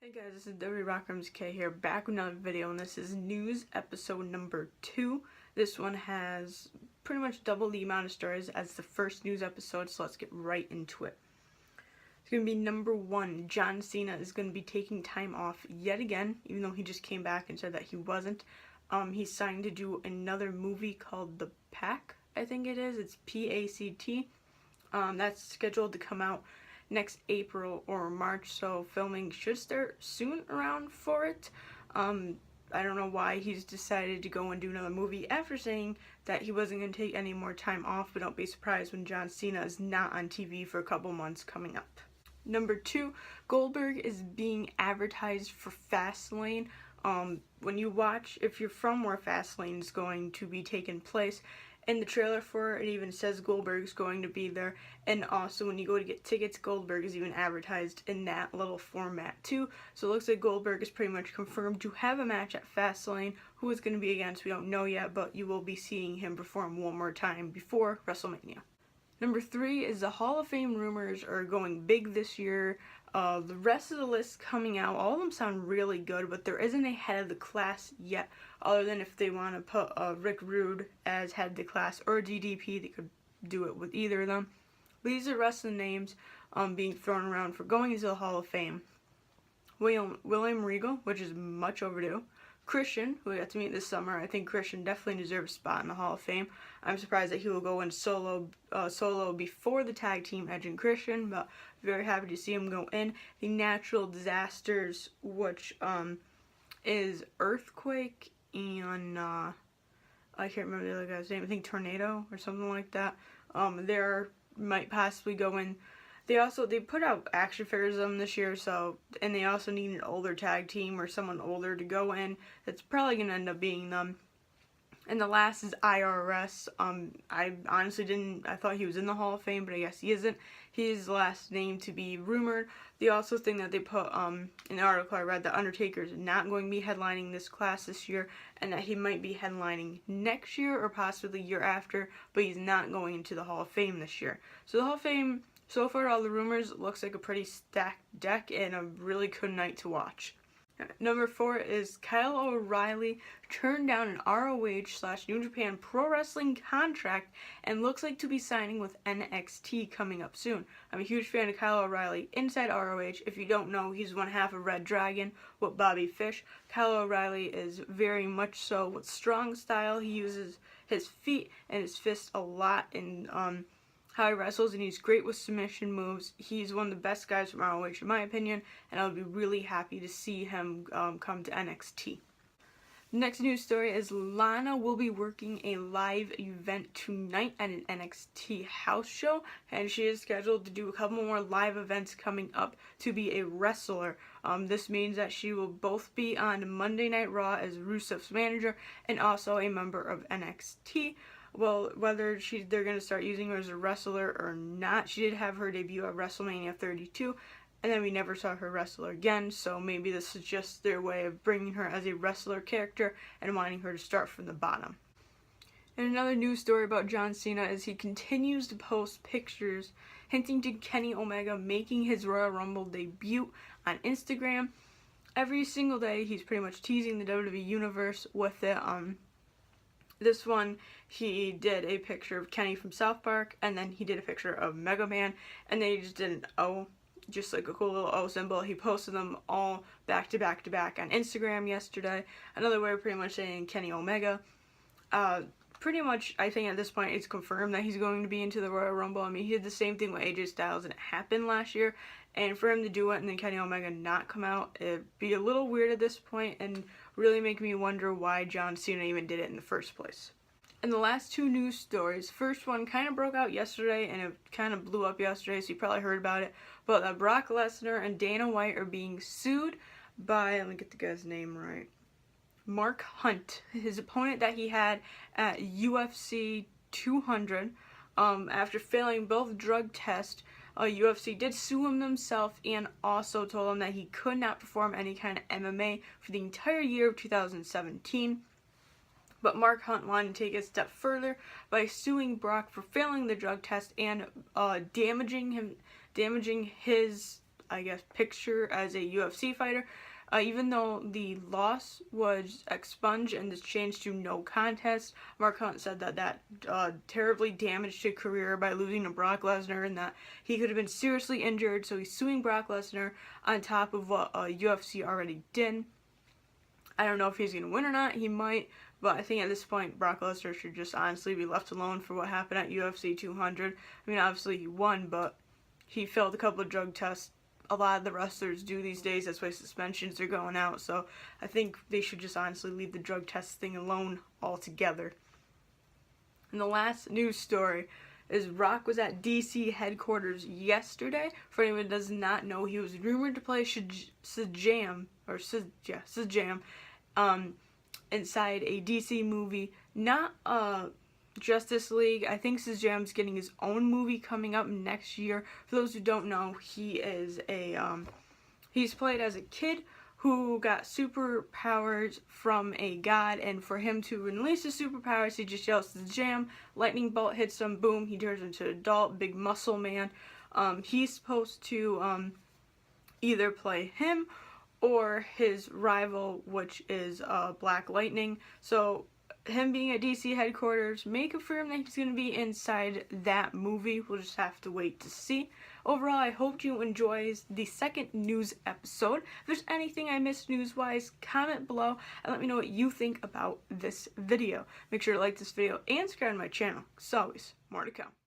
Hey guys, this is WWE here, back with another video, and this is news episode number 2. This one has pretty much double the amount of stories as the first news episode, so let's get right into it. It's going to be number 1. John Cena is going to be taking time off yet again, even though he just came back and said that he wasn't. He's signed to do another movie called The Pack, I think it is. It's P-A-C-T. That's scheduled to come out next April or March, so filming should start soon around for it. I don't know why he's decided to go and do another movie after saying that he wasn't going to take any more time off, but don't be surprised when John Cena is not on TV for a couple months coming up. Number 2, Goldberg is being advertised for Fastlane. When you watch, if you're from where Fastlane is going to be taking place, in the trailer for it even says Goldberg's going to be there, and also when you go to get tickets, Goldberg is even advertised in that little format too. So it looks like Goldberg is pretty much confirmed to have a match at Fastlane. Who it's going to be against, we don't know yet, but you will be seeing him perform one more time before WrestleMania. Number 3 is the Hall of Fame rumors are going big this year. The rest of the list coming out, all of them sound really good, but there isn't a head of the class yet, other than if they want to put Rick Rude as head of the class or DDP, they could do it with either of them. But these are the rest of the names being thrown around for going into the Hall of Fame. William Regal, which is much overdue. Christian, who we got to meet this summer. I think Christian definitely deserves a spot in the Hall of Fame. I'm surprised that he will go in solo before the tag team Edge and Christian, but very happy to see him go in. The Natural Disasters, which is Earthquake and I can't remember the other guy's name. I think Tornado or something like that. There might possibly go in. They put out action figures of them this year, and they also need an older tag team or someone older to go in. That's probably gonna end up being them. And the last is IRS. I honestly I thought he was in the Hall of Fame, but I guess he isn't. His last name to be rumored. They also think that they put in the article I read that Undertaker is not going to be headlining this class this year, and that he might be headlining next year or possibly the year after, but he's not going into the Hall of Fame this year. So the Hall of Fame, so far all the rumors, looks like a pretty stacked deck and a really good night to watch. Number 4 is Kyle O'Reilly turned down an ROH/New Japan Pro Wrestling contract and looks like to be signing with NXT coming up soon. I'm a huge fan of Kyle O'Reilly inside ROH. If you don't know, he's one half of Red Dragon with Bobby Fish. Kyle O'Reilly is very much so with strong style. He uses his feet and his fists a lot in how he wrestles, and he's great with submission moves. He's one of the best guys from ROH in my opinion, and I would be really happy to see him come to NXT. The next news story is Lana will be working a live event tonight at an NXT house show, and she is scheduled to do a couple more live events coming up to be a wrestler. This means that she will both be on Monday Night Raw as Rusev's manager and also a member of NXT. Well, whether they're going to start using her as a wrestler or not, she did have her debut at WrestleMania 32, and then we never saw her wrestle again, so maybe this is just their way of bringing her as a wrestler character and wanting her to start from the bottom. And another news story about John Cena is he continues to post pictures hinting to Kenny Omega making his Royal Rumble debut on Instagram. Every single day he's pretty much teasing the WWE Universe with it. This one, he did a picture of Kenny from South Park, and then he did a picture of Mega Man, and then he just did an O, just like a cool little O symbol. He posted them all back to back to back on Instagram yesterday. Another way of pretty much saying Kenny Omega. Pretty much, I think at this point, it's confirmed that he's going to be into the Royal Rumble. I mean, he did the same thing with AJ Styles, and it happened last year. And for him to do it and then Kenny Omega not come out, it'd be a little weird at this point and really make me wonder why John Cena even did it in the first place. And the last 2 news stories, first one kind of broke out yesterday and it kind of blew up yesterday, so you probably heard about it, but Brock Lesnar and Dana White are being sued by, let me get the guy's name right, Mark Hunt, his opponent that he had at UFC 200, after failing both drug tests. UFC did sue him themselves and also told him that he could not perform any kind of MMA for the entire year of 2017. But Mark Hunt wanted to take it a step further by suing Brock for failing the drug test and damaging his I guess, picture as a UFC fighter. Even though the loss was expunged and is changed to no contest, Mark Hunt said that terribly damaged his career by losing to Brock Lesnar and that he could have been seriously injured, so he's suing Brock Lesnar on top of what UFC already did. I don't know if he's going to win or not. He might, but I think at this point, Brock Lesnar should just honestly be left alone for what happened at UFC 200. I mean, obviously he won, but he failed a couple of drug tests. A lot of the wrestlers do these days. That's why suspensions are going out. So I think they should just honestly leave the drug test thing alone altogether. And the last news story is Rock was at DC headquarters yesterday. For anyone who does not know, he was rumored to play Shazam inside a DC movie, not Justice League. I think Shazam's getting his own movie coming up next year. For those who don't know, he is he's played as a kid who got superpowers from a god, and for him to release his superpowers, he just yells Shazam, lightning bolt hits him, boom, he turns into an adult, big muscle man. He's supposed to either play him or his rival, which is Black Lightning. So him being at DC headquarters may confirm that he's going to be inside that movie. We'll just have to wait to see. Overall, I hope you enjoy the second news episode. If there's anything I missed news-wise, comment below and let me know what you think about this video. Make sure to like this video and subscribe to my channel. As always, more to come.